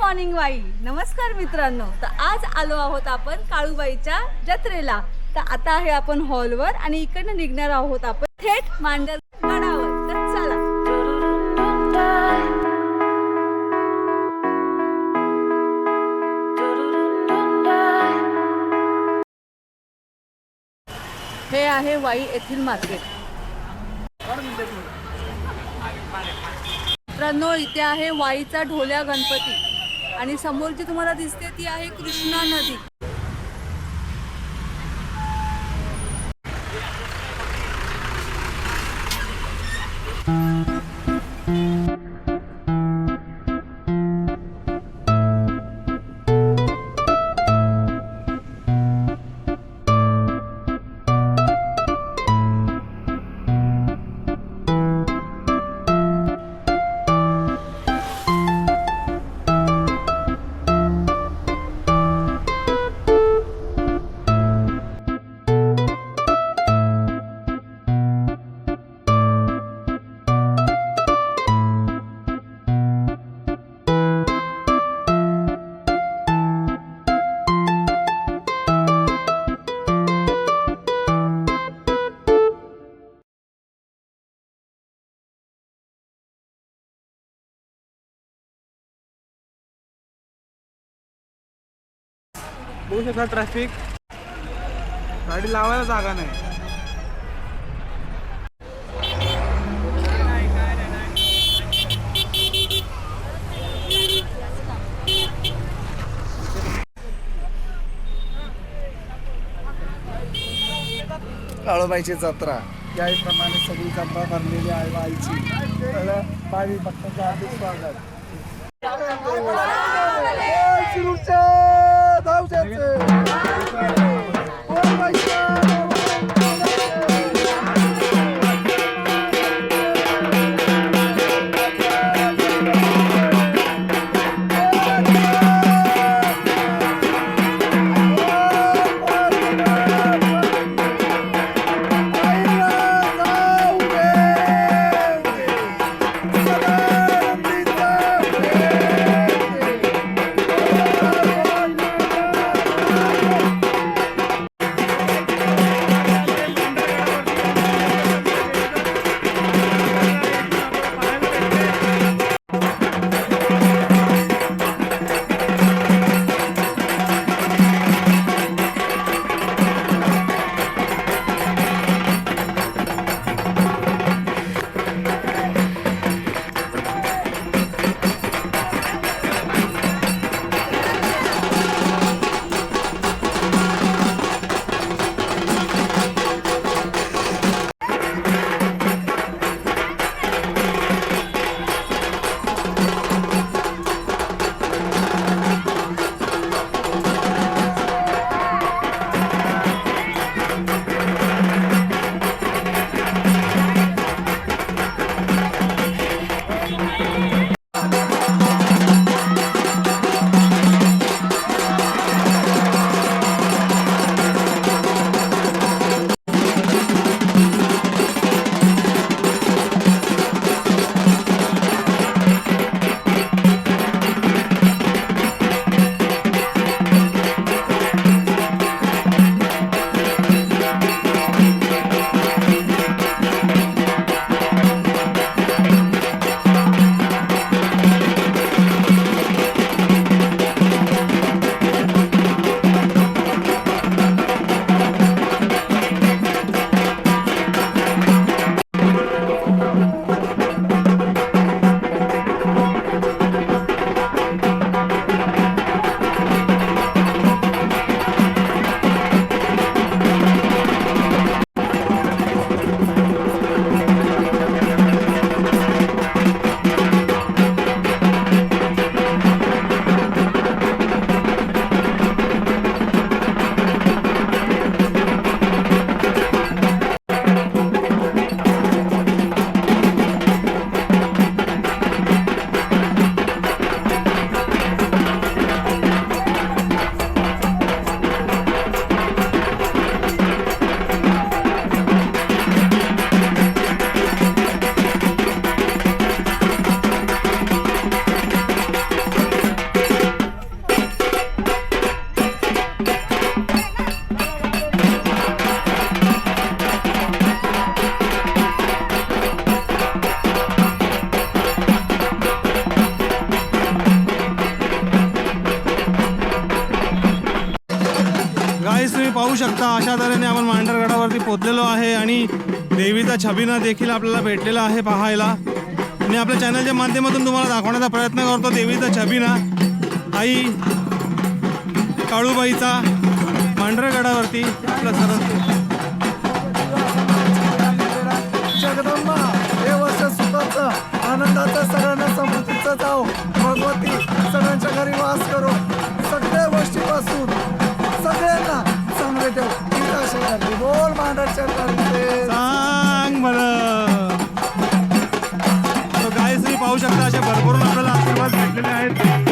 Morning Wai. नमस्कार मित्रांनो. तर आज आलो आहोत आपण काळूबाईच्या जत्रेला. तर आता आहे आपण हॉलवर आणि इकडनं निघणार आहोत आपण थेट मांडर गडावर. तर चला. हे आहे वाई येथील मार्केट. मित्रांनो इथे आहे वाईचा ढोल्या गणपती आणि समोर जी तुम्हाला दिसते ती आहे कृष्णा नदी. बघू शकता ट्रॅफिक, गाडी लावायला जागा नाही. काळूबाईची जत्रा याप्रमाणे सगळी जत्रा भरलेली आहे बाईची. बाई भक्तांचं हार्दिक स्वागत. शकता अशा तऱ्हेने आपण मांढरगडावरती पोहोचलेलो आहे आणि देवीचा छबिना देखील आपल्याला भेटलेला आहे पाहायला आणि आपल्या चॅनलच्या माध्यमातून तुम्हाला दाखवण्याचा प्रयत्न करतो देवीचा छबिना आई काळूबाईचा मांढरगडावरती आपलं सरस जगदंबा हे वर्ष सुखाचं आनंदाचं सगळ्यांना समृद्धीचं जाओ भगवती सगळ्यांच्या घरी वास करो सगळ्या गोष्टीपासून सगळ्यांना चांगले ठेव हीच आशा करते बोल मांडरच्या करते सांग बरं तो गायश्री पाहू शकता असे भरभरून आपल्याला आशीर्वाद भेटलेले आहेत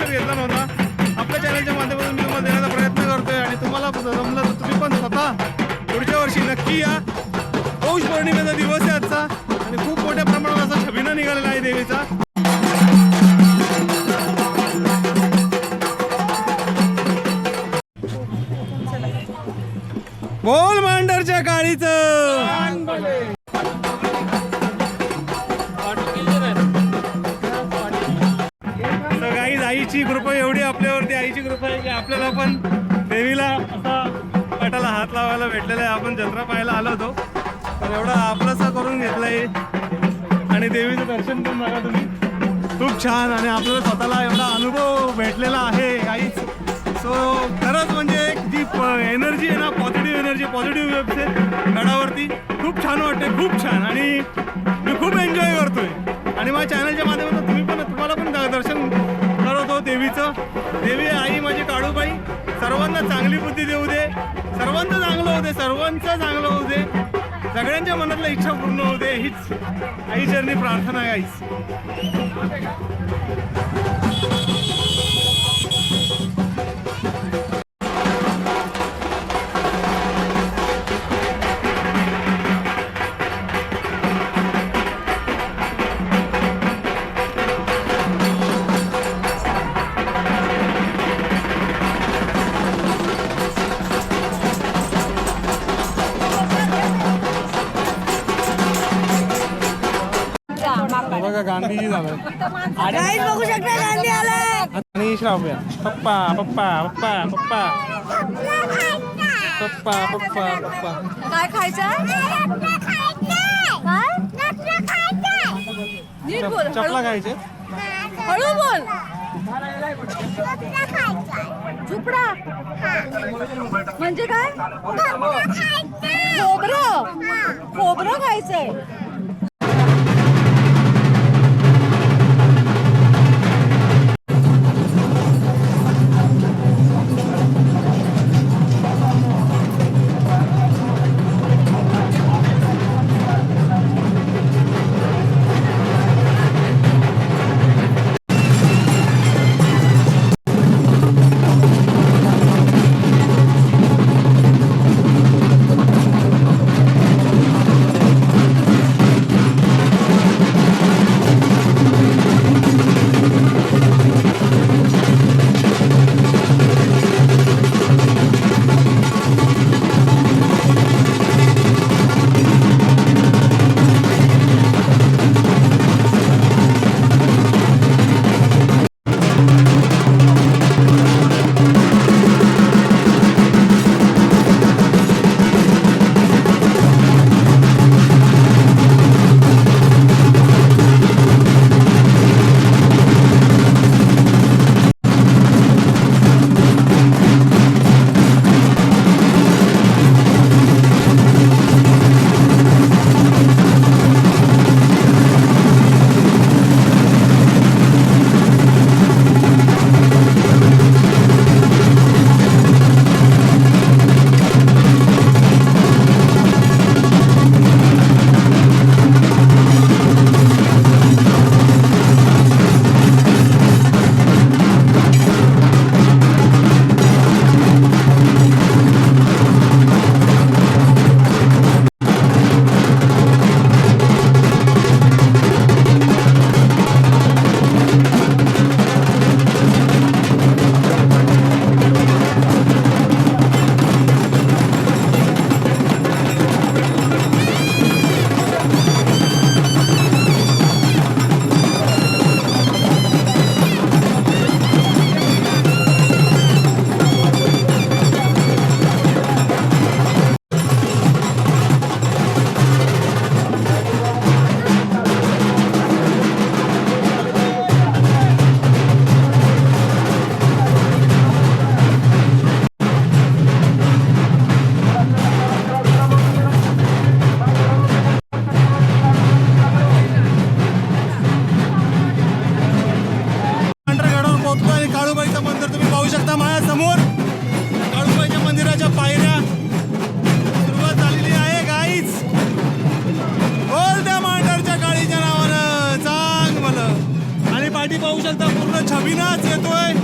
घेतला नव्हता आपल्या चॅनलच्या माध्यमातून मी तुम्हाला देण्याचा प्रयत्न करतोय आणि तुम्हाला जमलं तर तुम्ही पण स्वतः पुढच्या वर्षी नक्की या पौष पौर्णिमेचा दिवस आहे आजचा आणि खूप मोठ्या प्रमाणात असा छबिना निघालेला आहे देवीचा बोल मांडरच्या काळीचं आईची कृपा एवढी आपल्यावरती आईची कृपा आहे की आपल्याला पण देवीला असा पाटाला हात लावायला भेटलेला आहे आपण जत्रा पाहायला आलो होतो पण एवढा आपलंसं करून घेतलंय आणि देवीचं दर्शन पण बघा तुम्ही खूप छान आणि आपल्याला स्वतःला एवढा अनुभव भेटलेला आहे आईच सो खरंच म्हणजे जी एनर्जी आहे ना पॉझिटिव्ह वेव्हचे गडावरती खूप छान वाटते खूप छान आणि मी खूप एन्जॉय करतोय आणि माझ्या चॅनलच्या माध्यमातून तुम्हाला पण दर्शन करतो देवीचं देवी आई माझी काळूबाई सर्वांना चांगली बुद्धी देऊ दे सर्वांचं चांगलं होऊ दे सर्वांचं चांगलं होऊ दे सगळ्यांच्या मनातल्या इच्छा पूर्ण होऊ दे हीच आईचरणी प्रार्थना आहे आईच बघा गांधीजी झालं बघू शकता गांधी आलाय आणि श्राव्या पप्पा पप्पा पप्पा पप्पा पप्पा पप्पा पप्पा काय खायचंय नीट बोल चपला खायचे हळू बोल झुपडा म्हणजे काय खोबरं खायचंय आपला छबिनाच येतोय.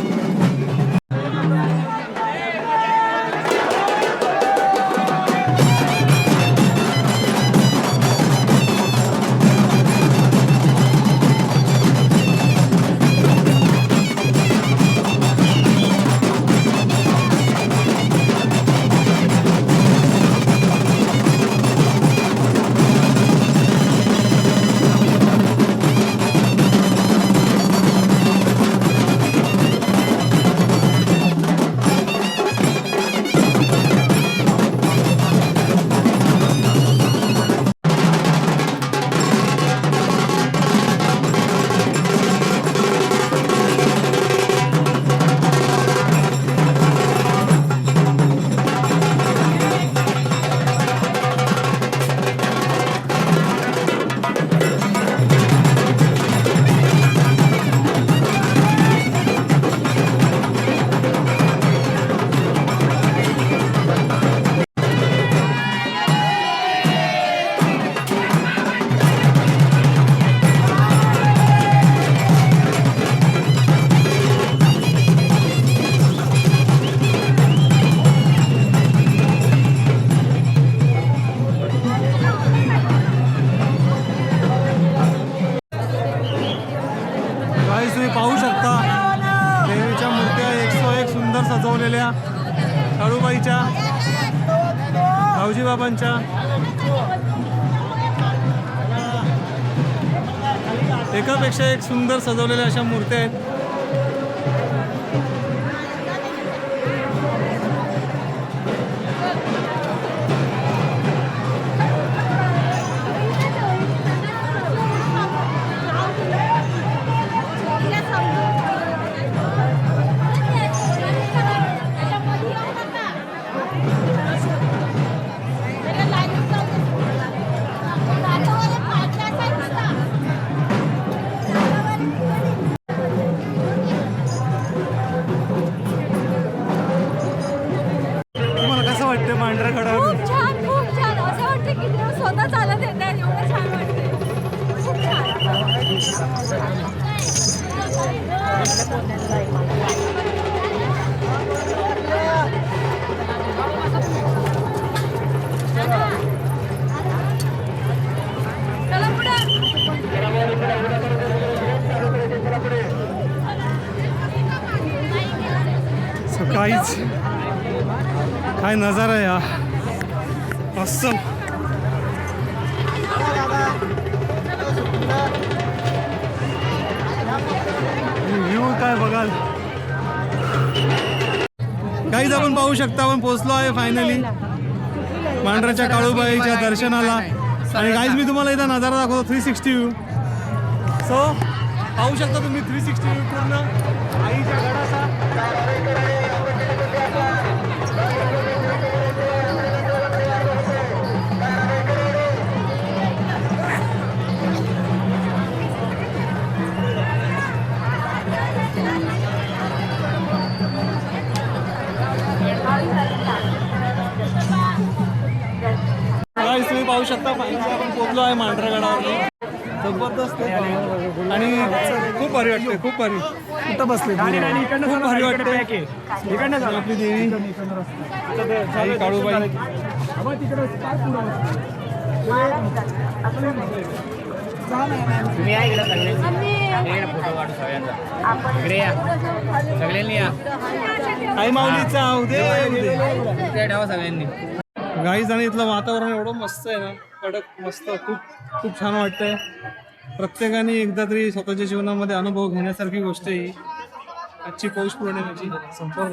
तुम्ही पाहू शकता देवीच्या मूर्त्या 101 सुंदर सजवलेल्या काळूबाईच्या, भाऊजी बाबांच्या. एकापेक्षा एक सुंदर सजवलेल्या अशा मूर्त्या आहेत. तुम्हाला कसं वाटतं पांढऱ्या गडावर? खूप छान, खूप छान. असं वाटतं की देव स्वतः चालत येत आहे, एवढं छान वाटतंय. खूप चला पुढे. काहीच काय नजारा आहे हा, अस्सल. व्ह्यू काय बघाल. काहीच आपण पाहू शकता, आपण पोहोचलो आहे फायनली मांढराच्या काळूबाईच्या दर्शनाला. आणि काहीच मी तुम्हाला इथं नजारा दाखवतो 360 व्ह्यू. सो पाहू शकता तुम्ही 360 व्ह्यू पूर्ण आईच्या गडाचा. तुम्ही पाहू शकता फायनली आपण पोहोचलो आहे मांढरा गडावर. जबरदस्त आहे आणि खूप भारी वाटते, खूप भारी. कुठं बसले? खूप भारी वाटते. आपली देवी आई काळूबाई. तुम्ही या इकडे सगळ्यांनी फोटो काढू सगळ्यांचा. इकडे या सगळ्यांनी या. आई माऊलीचा ठेवा सगळ्यांनी. गाईज आणि इथलं वातावरण एवढं मस्त आहे ना, कडक मस्त. खूप खूप छान वाटतंय. प्रत्येकाने एकदा तरी स्वतःच्या जीवनामध्ये अनुभव घेण्यासारखी गोष्ट आहे ही आजची पौष पौर्णिमेची. संपर्क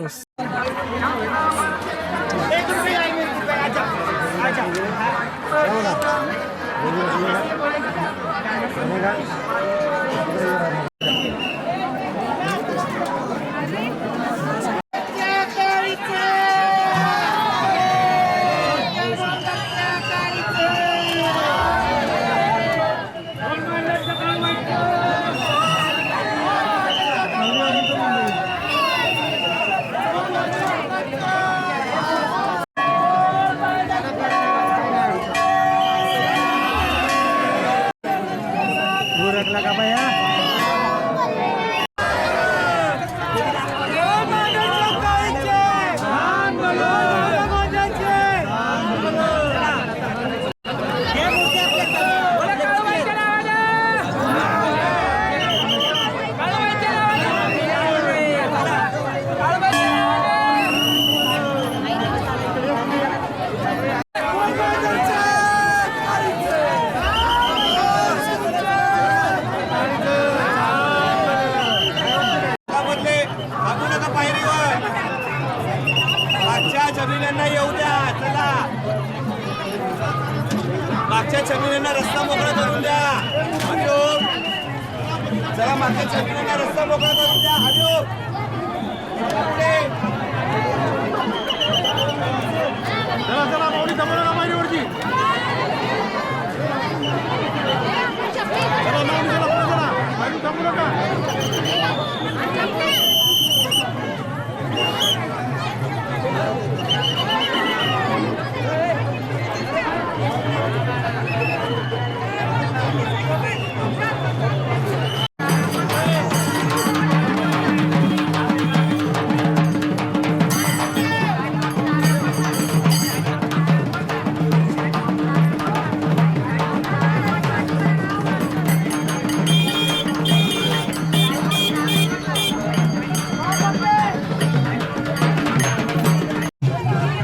रस्ता मोकळा करून द्या. हरिओम. चला मागच्या छापीला रस्ता मोकळा करून द्या. हरिओम. चला चला माऊली थांबू नका माईवरती. चला माऊली चला पुढे चला. माऊली थांबू नका.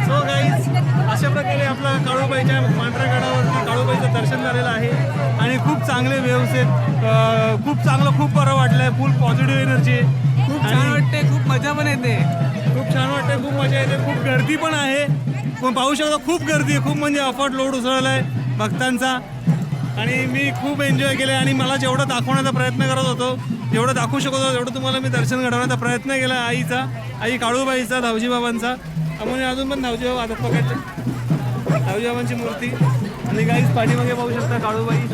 सो गाईज अशा प्रकारे आपला काळूबाईच्या मांढऱ्या गडावरती काळूबाईचं दर्शन झालेलं आहे आणि खूप चांगले व्ह्यूज आहेत. खूप चांगलं, खूप बरं वाटलंय. फुल पॉझिटिव्ह एनर्जी आहे. खूप छान वाटते, खूप मजा पण येते. खूप छान वाटते, खूप मजा येते. खूप गर्दी पण आहे. पण पाहू शकता खूप गर्दी आहे. खूप म्हणजे अफाट लोड उसळला आहे भक्तांचा आणि मी खूप एन्जॉय केलं आणि मला जेवढं दाखवण्याचा प्रयत्न करत होतो, जेवढं दाखवू शकत होतो तेवढं तुम्हाला मी दर्शन घडवण्याचा प्रयत्न केला. आई काळूबाईचा, धावजी बाबांचा. आम्ही अजून पण धावजी बाबा आता पकडले. धावजी बाबांची मूर्ती आणि गाईज पाठीमागे पाहू शकता काळूबाई.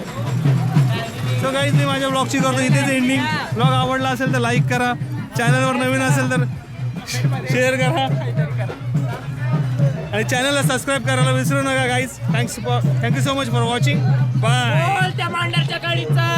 सो गाईज मी माझ्या ब्लॉगची करतो इथेच एंडिंग. ब्लॉग आवडला असेल तर लाईक करा. चॅनलवर नवीन असेल तर शेअर करा आणि चॅनलला सबस्क्राईब करायला विसरू नका guys. Thank you so much for watching. Bye. त्या मांडरच्या गाडीचा